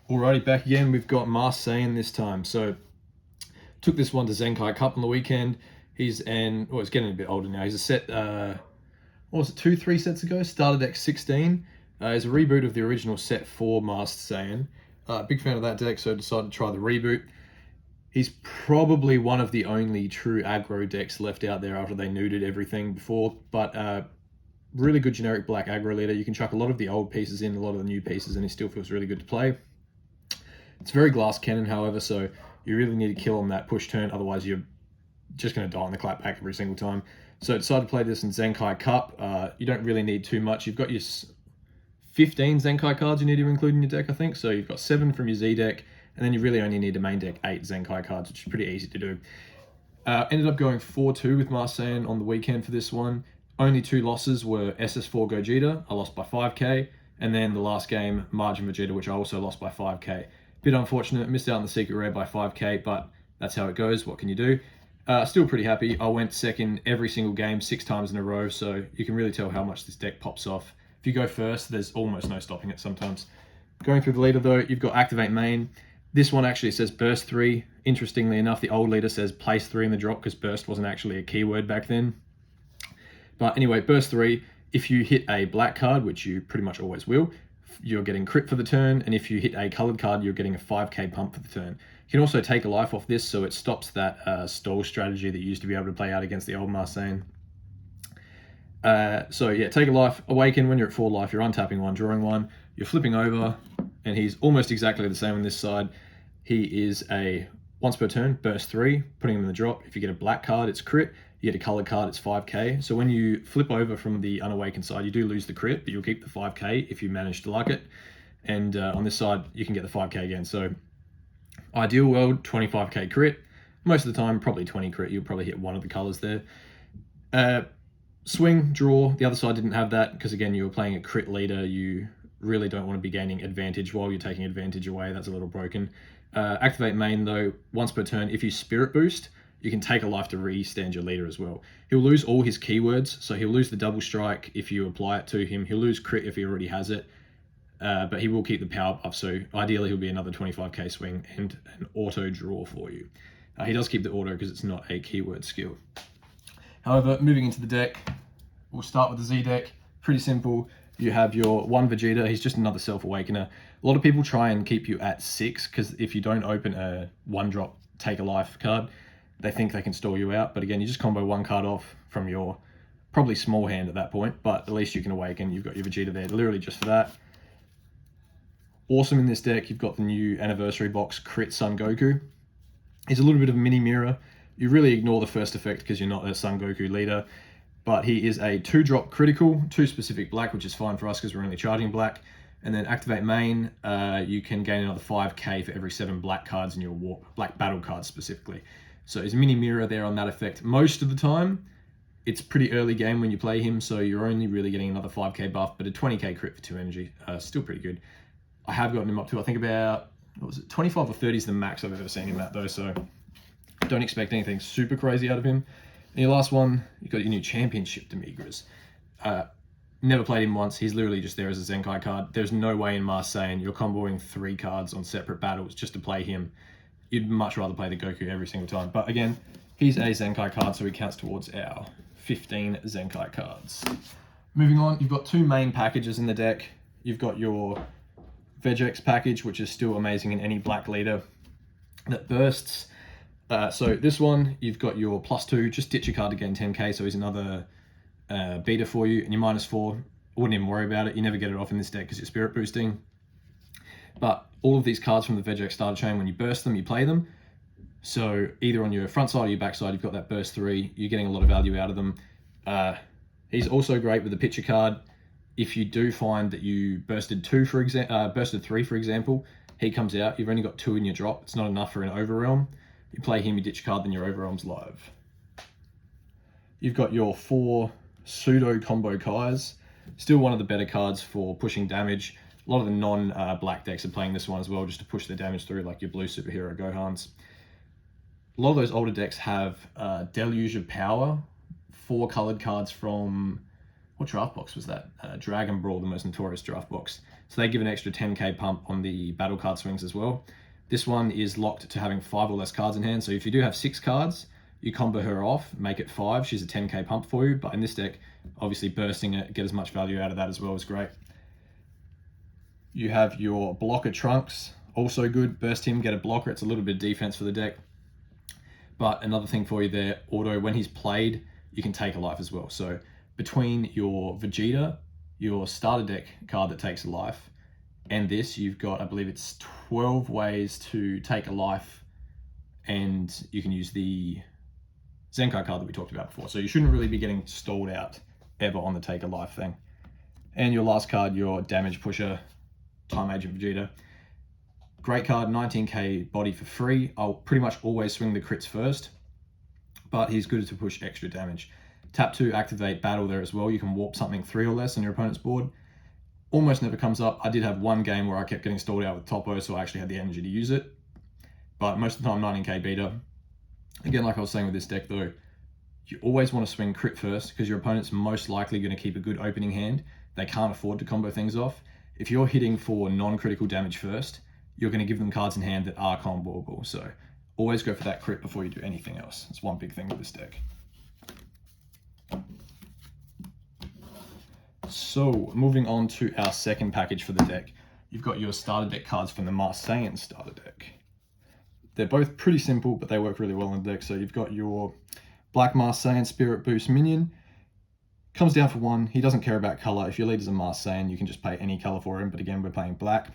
Alrighty, back again. We've got Masked Saiyan this time. So took this one to Zenkai Cup on the weekend. He's getting a bit older now. He's a set, what was it, 2-3 sets ago? Started deck 16. It's a reboot of the original set 4 Masked Saiyan. Big fan of that deck, so decided to try the reboot. He's probably one of the only true aggro decks left out there after they nuded everything before, but really good generic black aggro leader. You can chuck a lot of the old pieces in, a lot of the new pieces, and he still feels really good to play. It's very glass cannon, however, so you really need to kill on that push turn, otherwise you're just going to die on the clapback every single time. So I decided to play this in Zenkai Cup. You don't really need too much. You've got your 15 Zenkai cards you need to include in your deck, I think. So you've got 7 from your Z deck, and then you really only need to main deck 8 Zenkai cards, which is pretty easy to do. Ended up going 4-2 with Masked Saiyan on the weekend for this one. Only 2 losses were SS4 Gogeta, I lost by 5k, and then the last game, Margin Vegeta, which I also lost by 5k. Bit unfortunate, missed out on the secret rare by 5k, but that's how it goes. What can you do? Still pretty happy. I went second every single game 6 times in a row, so you can really tell how much this deck pops off. If you go first, there's almost no stopping it sometimes. Going through the leader though, you've got Activate Main. This one actually says Burst 3. Interestingly enough, the old leader says Place 3 in the drop because Burst wasn't actually a keyword back then. But anyway, Burst 3, if you hit a black card, which you pretty much always will, you're getting crit for the turn, and if you hit a coloured card, you're getting a 5k pump for the turn. You can also take a life off this, so it stops that stall strategy that you used to be able to play out against the old Masked Saiyan. So yeah, take a life, awaken. When you're at 4 life, you're untapping 1, drawing 1, you're flipping over, and he's almost exactly the same on this side. He is a once per turn, burst 3, putting him in the drop. If you get a black card, it's crit. You get a coloured card, it's 5k. So when you flip over from the unawakened side, you do lose the crit, but you'll keep the 5k if you manage to luck it. And on this side, you can get the 5k again. So ideal world, 25k crit. Most of the time, probably 20 crit. You'll probably hit one of the colours there. Swing, draw. The other side didn't have that because, again, you were playing a crit leader. You really don't want to be gaining advantage while you're taking advantage away. That's a little broken. Activate Main, though, once per turn. If you Spirit Boost, you can take a life to re-stand your leader as well. He'll lose all his keywords, so he'll lose the double strike if you apply it to him. He'll lose crit if he already has it, but he will keep the power buff, so ideally he'll be another 25k swing and an auto draw for you. He does keep the auto because it's not a keyword skill. However, moving into the deck, we'll start with the Z deck. Pretty simple. You have your 1 Vegeta. He's just another Self-Awakener. A lot of people try and keep you at 6 because if you don't open a 1-drop take a life card, they think they can stall you out. But again, you just combo 1 card off from your probably small hand at that point, but at least you can awaken. You've got your Vegeta there literally just for that. Awesome in this deck, you've got the new anniversary box Crit Son Goku. He's a little bit of a mini mirror. You really ignore the first effect because you're not a Son Goku leader, but he is a 2-drop critical, 2 specific black, which is fine for us because we're only charging black. And then Activate Main, you can gain another 5k for every 7 black cards in your warp, black battle cards specifically. So he's a mini mirror there on that effect. Most of the time, it's pretty early game when you play him, so you're only really getting another 5k buff, but a 20k crit for 2 energy, still pretty good. I have gotten him up to, I think about, what was it, 25 or 30 is the max I've ever seen him at though, so don't expect anything super crazy out of him. And your last one, you got your new championship Demigras. Never played him once. He's literally just there as a Zenkai card. There's no way in Masked Saiyan you're comboing 3 cards on separate battles just to play him. You'd much rather play the Goku every single time. But again, he's a Zenkai card, so he counts towards our 15 Zenkai cards. Moving on, you've got 2 main packages in the deck. You've got your Vegex package, which is still amazing in any black leader that bursts. So this one, you've got your +2, just ditch your card to gain 10k, so he's another beater for you, and your -4, I wouldn't even worry about it. You never get it off in this deck because you're spirit boosting. But all of these cards from the Vegex starter chain, when you burst them, you play them. So either on your front side or your back side, you've got that burst 3. You're getting a lot of value out of them. He's also great with the picture card. If you do find that you bursted 3, for example, he comes out. You've only got 2 in your drop. It's not enough for an Overrealm. You play him, you ditch your card, then your Overrealm's live. You've got your 4 pseudo combo Kais. Still one of the better cards for pushing damage. A lot of the non-black decks are playing this one as well, just to push the damage through, like your blue superhero Gohans. A lot of those older decks have Deluge of Power, 4 colored cards from, what draft box was that? Dragon Brawl, the most notorious draft box. So they give an extra 10k pump on the battle card swings as well. This one is locked to having 5 or less cards in hand. So if you do have 6 cards, you combo her off, make it 5. She's a 10k pump for you. But in this deck, obviously bursting it, get as much value out of that as well is great. You have your blocker Trunks, also good. Burst him, get a blocker. It's a little bit of defense for the deck. But another thing for you there, auto, when he's played, you can take a life as well. So between your Vegeta, your starter deck card that takes a life, and this, you've got, I believe it's 12 ways to take a life, and you can use the Zenkai card that we talked about before. So you shouldn't really be getting stalled out ever on the take a life thing. And your last card, your damage pusher, Time Agent Vegeta. Great card, 19k body for free. I'll pretty much always swing the crits first, but he's good to push extra damage. Tap 2, activate battle there as well. You can warp something 3 or less on your opponent's board. Almost never comes up. I did have one game where I kept getting stalled out with Topo, so I actually had the energy to use it. But most of the time, 19k beater. Again, like I was saying with this deck though, you always want to swing crit first because your opponent's most likely going to keep a good opening hand. They can't afford to combo things off. If you're hitting for non-critical damage first, you're going to give them cards in hand that are comboable. So always go for that crit before you do anything else. It's one big thing with this deck. So moving on to our second package for the deck, you've got your starter deck cards from the Saiyan starter deck. They're both pretty simple, but they work really well in the deck. So you've got your Black Saiyan Spirit Boost minion. Comes down for 1. He doesn't care about color. If your leader's a Saiyan, you can just pay any color for him. But again, we're playing black.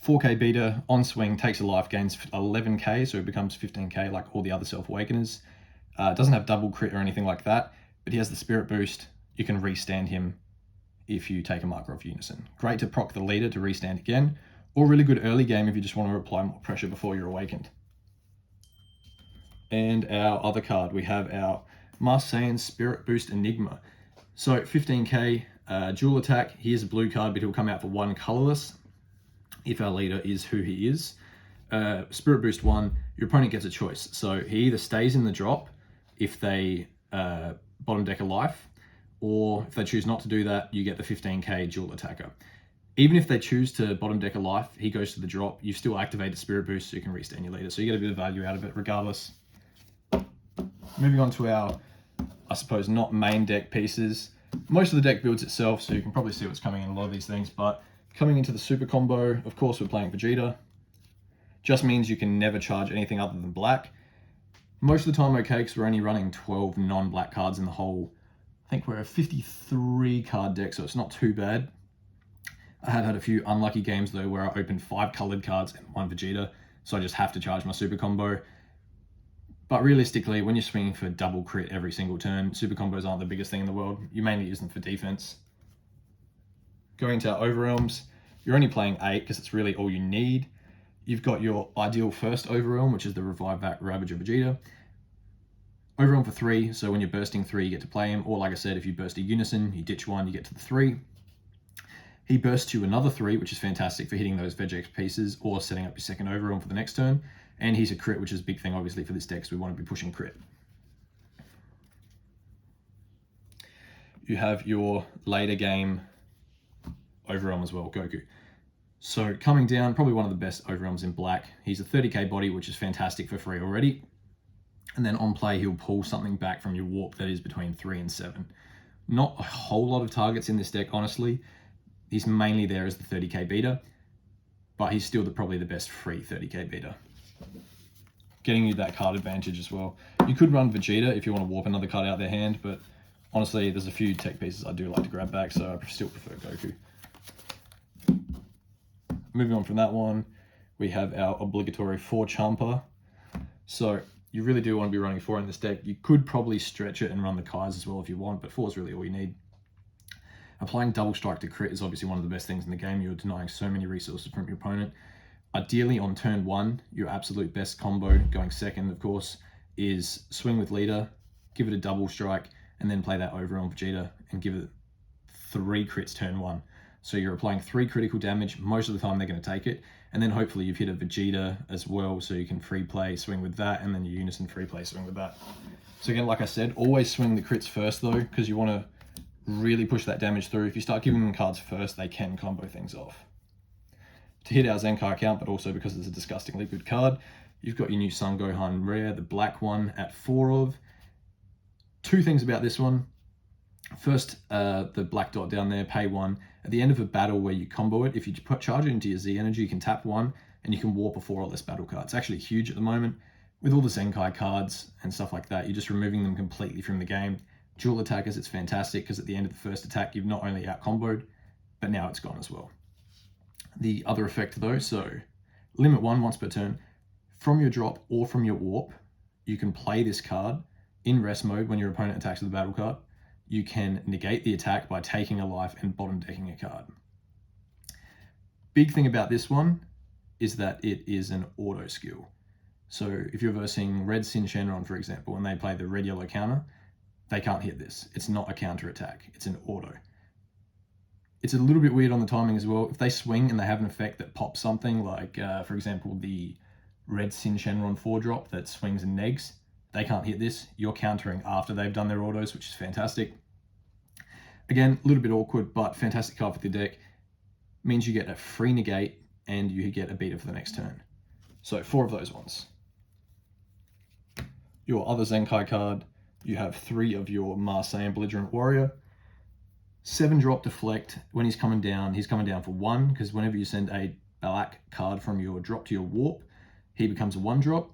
4k beater, on swing, takes a life, gains 11k, so it becomes 15k like all the other Self-Awakeners. Doesn't have double crit or anything like that, but he has the Spirit Boost. You can restand him if you take a marker off Unison. Great to proc the leader to restand again, or really good early game if you just want to apply more pressure before you're awakened. And our other card, we have our Saiyan Spirit Boost Enigma. So 15k, dual attack. He is a blue card, but he'll come out for 1 colorless if our leader is who he is. Spirit Boost 1, your opponent gets a choice. So he either stays in the drop if they bottom deck a life, or if they choose not to do that, you get the 15k dual attacker. Even if they choose to bottom deck a life, he goes to the drop, you still activate the Spirit Boost so you can restand your leader. So you get a bit of value out of it regardless. Moving on to our, I suppose, not main deck pieces. Most of the deck builds itself, so you can probably see what's coming in a lot of these things, but coming into the super combo, of course, we're playing Vegeta. Just means you can never charge anything other than black. Most of the time okay, because we're only running 12 non-black cards in the whole, I think we're a 53 card deck, so it's not too bad. I have had a few unlucky games though where I opened 5 colored cards and 1 Vegeta, so I just have to charge my super combo. But realistically, when you're swinging for double crit every single turn, super combos aren't the biggest thing in the world. You mainly use them for defense. Going to our Overrealms, you're only playing 8 because it's really all you need. You've got your ideal first Overrealm, which is the Revive Ravager Vegeta. Overrealm for 3, so when you're bursting 3, you get to play him. Or like I said, if you burst a Unison, you ditch 1, you get to the 3. He bursts you another 3, which is fantastic for hitting those Vegex pieces or setting up your second Overrealm for the next turn. And he's a crit, which is a big thing, obviously, for this deck, so we want to be pushing crit. You have your later game Overrealm as well, Goku. So coming down, probably one of the best Overrealms in black. He's a 30k body, which is fantastic for free already. And then on play, he'll pull something back from your warp that is between 3 and 7. Not a whole lot of targets in this deck, honestly. He's mainly there as the 30k beater, but he's still probably the best free 30k beater. Getting you that card advantage as well. You could run Vegeta if you want to warp another card out their hand, but honestly, there's a few tech pieces I do like to grab back, so I still prefer Goku. Moving on from that one, we have our obligatory 4 Champa. So you really do want to be running 4 in this deck. You could probably stretch it and run the Kais as well if you want, but 4 is really all you need. Applying double strike to crit is obviously one of the best things in the game. You're denying so many resources from your opponent. Ideally on turn 1, your absolute best combo, going second of course, is swing with leader, give it a double strike, and then play that Overrealm Vegeta and give it 3 crits turn 1. So you're applying 3 critical damage. Most of the time they're going to take it. And then hopefully you've hit a Vegeta as well, so you can free play, swing with that, and then your Unison free play, swing with that. So again, like I said, always swing the crits first though, because you want to really push that damage through. If you start giving them cards first, they can combo things off. To hit our Zenkai account, but also because it's a disgustingly good card, you've got your new Son Gohan rare, the black one at 4 of. Two things about this one. First, the black dot down there, pay 1. At the end of a battle where you combo it, if you charge it into your Z energy, you can tap 1 and you can warp a 4 or less battle card. It's actually huge at the moment. With all the Zenkai cards and stuff like that, you're just removing them completely from the game. Dual attackers, it's fantastic because at the end of the first attack, you've not only out-comboed, but now it's gone as well. The other effect though, so limit 1 once per turn. From your drop or from your warp, you can play this card in rest mode when your opponent attacks with a battle card. You can negate the attack by taking a life and bottom decking a card. Big thing about this one is that it is an auto skill. So if you're versing Red Sin Shenron, for example, and they play the red-yellow counter, they can't hit this. It's not a counter attack, it's an auto. It's a little bit weird on the timing as well. If they swing and they have an effect that pops something, like for example, the Red Sin Shenron 4-drop that swings and negs, they can't hit this. You're countering after they've done their autos, which is fantastic. Again, a little bit awkward, but fantastic card for the deck. Means you get a free negate and you get a beater for the next turn. So 4 of those ones. Your other Zenkai card, you have 3 of your Saiyan Belligerent Warrior. 7-drop deflect. When he's coming down for 1, because whenever you send a black card from your drop to your warp, he becomes a 1-drop.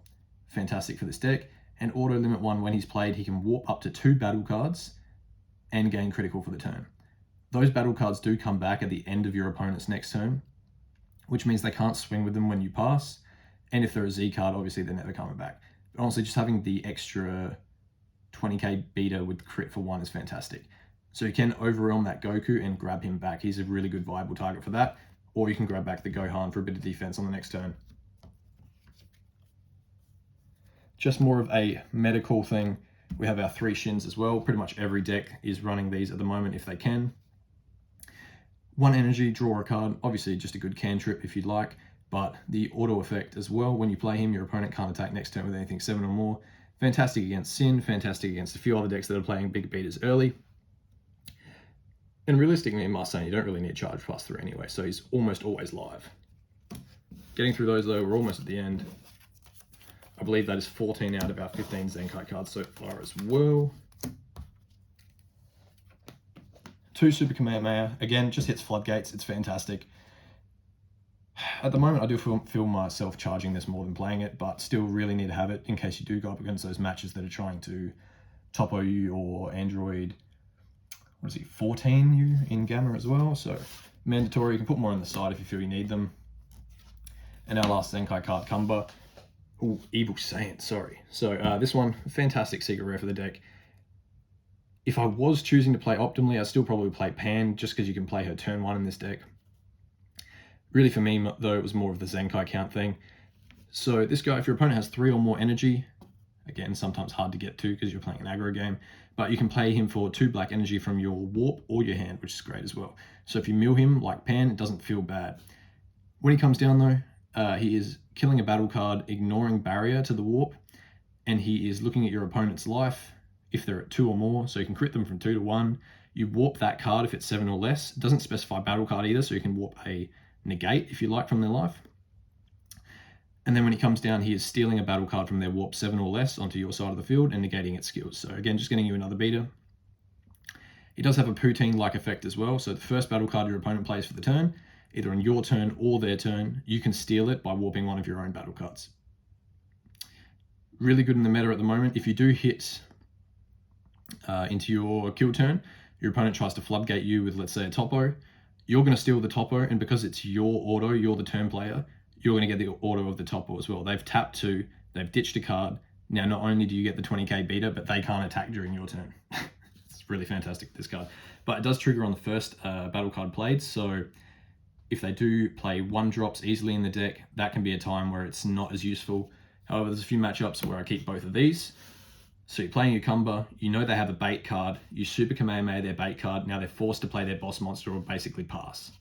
Fantastic for this deck. And auto limit 1, when he's played, he can warp up to 2 battle cards and gain critical for the turn. Those battle cards do come back at the end of your opponent's next turn, which means they can't swing with them when you pass. And if they're a Z card, obviously they're never coming back. But honestly, just having the extra 20k beater with crit for 1 is fantastic. So you can overrealm that Goku and grab him back. He's a really good viable target for that. Or you can grab back the Gohan for a bit of defense on the next turn. Just more of a medical thing. We have our 3 Shins as well. Pretty much every deck is running these at the moment if they can. 1 energy, draw a card. Obviously just a good cantrip if you'd like, but the auto effect as well. When you play him, your opponent can't attack next turn with anything 7 or more. Fantastic against Sin, fantastic against a few other decks that are playing big beaters early. And realistically, in Saiyan, you don't really need charge +3 anyway, so he's almost always live. Getting through those though, we're almost at the end. I believe that is 14 out of our 15 Zenkai cards so far as well. 2 Super Kamehameha. Again, just hits floodgates. It's fantastic. At the moment, I do feel myself charging this more than playing it, but still really need to have it in case you do go up against those matches that are trying to topo you or Android, 14 you in Gamma as well. So mandatory. You can put more on the side if you feel you need them. And our last Zenkai card, Kumba. Oh, Evil Saiyan, sorry. So this one, fantastic secret rare for the deck. If I was choosing to play optimally, I'd still probably play Pan, just because you can play her turn 1 in this deck. Really for me, though, it was more of the Zenkai count thing. So this guy, if your opponent has 3 or more energy, again, sometimes hard to get to because you're playing an aggro game, but you can play him for 2 black energy from your warp or your hand, which is great as well. So if you mill him like Pan, it doesn't feel bad. When he comes down though, he is killing a battle card, ignoring barrier to the warp, and he is looking at your opponent's life if they're at 2 or more, so you can crit them from 2 to 1. You warp that card if it's 7 or less. It doesn't specify battle card either, so you can warp a negate if you like from their life. And then when he comes down, he is stealing a battle card from their warp 7 or less onto your side of the field and negating its skills. So again, just getting you another beater. He does have a poutine-like effect as well, so the first battle card your opponent plays for the turn, either on your turn or their turn, you can steal it by warping one of your own battle cards. Really good in the meta at the moment. If you do hit into your kill turn, your opponent tries to floodgate you with, let's say, a topo, you're going to steal the topo, and because it's your auto, you're the turn player, you're going to get the auto of the topo as well. They've tapped 2, they've ditched a card. Now, not only do you get the 20k beater, but they can't attack during your turn. It's really fantastic, this card. But it does trigger on the first battle card played, so if they do play 1-drops easily in the deck, that can be a time where it's not as useful. However, there's a few matchups where I keep both of these. So you're playing your Kumba, you know they have a bait card, you Super Kamehameha their bait card, now they're forced to play their boss monster or basically pass.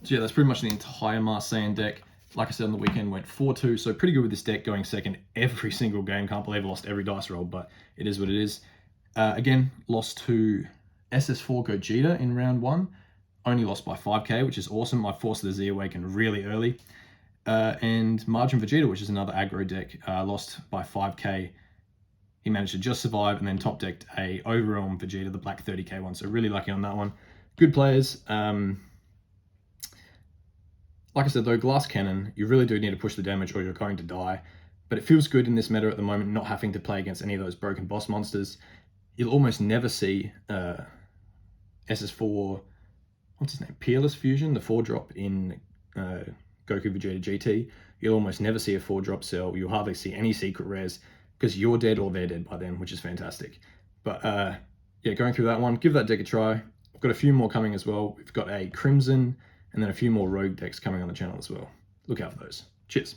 So yeah, that's pretty much the entire Saiyan deck. Like I said on the weekend, went 4-2, so pretty good with this deck going second every single game. Can't believe I lost every dice roll, but it is what it is. Again, lost to SS4 Gogeta in round 1. Only lost by 5k, which is awesome. I forced the Z Awaken really early. And Margin Vegeta, which is another aggro deck, lost by 5k. He managed to just survive and then top decked a Overrealm Vegeta, the black 30k one. So really lucky on that one. Good players. Like I said though, Glass Cannon, you really do need to push the damage or you're going to die. But it feels good in this meta at the moment, not having to play against any of those broken boss monsters. You'll almost never see SS4, what's his name, Peerless Fusion, the 4-drop in Goku Vegeta GT. You'll almost never see a 4-drop cell. You'll hardly see any secret rares because you're dead or they're dead by then, which is fantastic. But yeah, going through that one, give that deck a try. I've got a few more coming as well. We've got a Crimson and then a few more Rogue decks coming on the channel as well. Look out for those. Cheers.